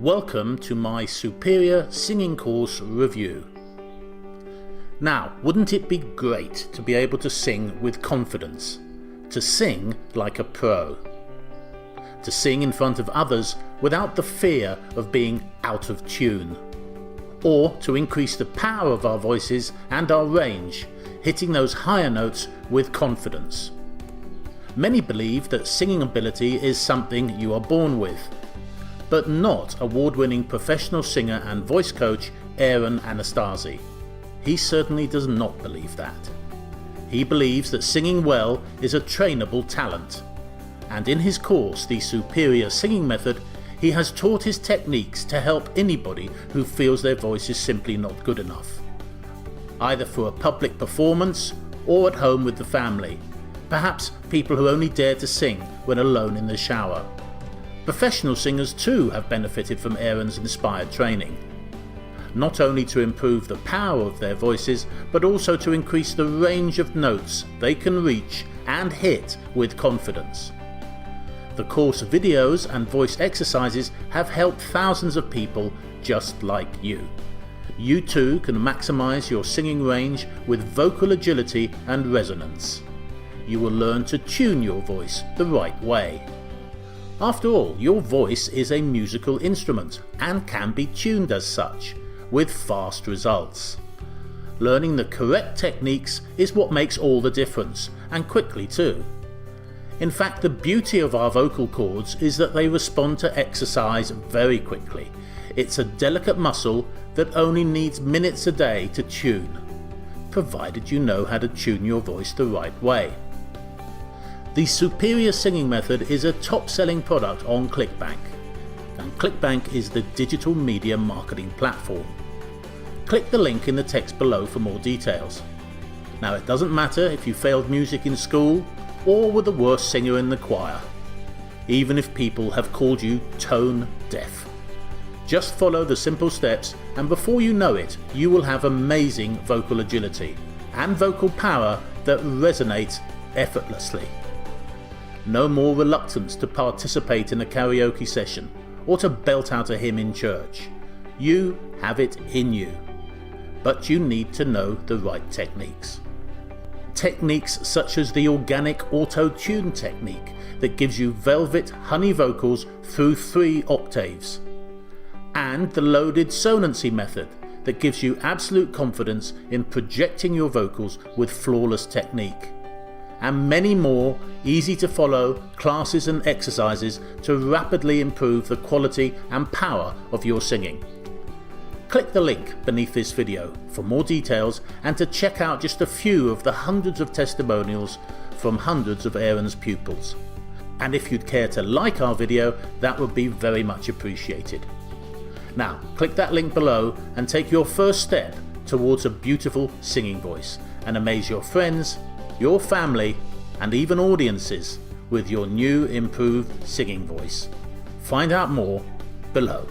Welcome to my Superior Singing Course review. Now, wouldn't it be great to be able to sing with confidence? To sing like a pro? To sing in front of others without the fear of being out of tune? Or to increase the power of our voices and our range, hitting those higher notes with confidence? Many believe that singing ability is something you are born with, but not award-winning professional singer and voice coach Anastasi. He certainly does not believe that. He believes that singing well is a trainable talent, and in his course, the Superior Singing Method, he has taught his techniques to help anybody who feels their voice is simply not good enough, either for a public performance or at home with the family, perhaps people who only dare to sing when alone in the shower. Professional singers too have benefited from Aaron's inspired training, not only to improve the power of their voices, but also to increase the range of notes they can reach and hit with confidence. The course videos and voice exercises have helped thousands of people just like you. You too can maximize your singing range with vocal agility and resonance. You will learn to tune your voice the right way. After all, your voice is a musical instrument and can be tuned as such, with fast results. Learning the correct techniques is what makes all the difference, and quickly too. In fact, the beauty of our vocal cords is that they respond to exercise very quickly. It's a delicate muscle that only needs minutes a day to tune, provided you know how to tune your voice the right way. The Superior Singing Method is a top-selling product on ClickBank, and ClickBank is the digital media marketing platform. Click the link in the text below for more details. Now, it doesn't matter if you failed music in school or were the worst singer in the choir, even if people have called you tone deaf. Just follow the simple steps, and before you know it, you will have amazing vocal agility and vocal power that resonates effortlessly. No more reluctance to participate in a karaoke session or to belt out a hymn in church. You have it in you, but you need to know the right techniques. Techniques such as the organic auto-tune technique that gives you velvet honey vocals through 3 octaves, and the loaded sonancy method that gives you absolute confidence in projecting your vocals with flawless technique, and many more easy to follow classes and exercises to rapidly improve the quality and power of your singing. Click the link beneath this video for more details and to check out just a few of the hundreds of testimonials from hundreds of Aaron's pupils. And if you'd care to like our video, that would be very much appreciated. Now, click that link below and take your first step towards a beautiful singing voice and amaze your friends, your family, and even audiences with your new improved singing voice. Find out more below.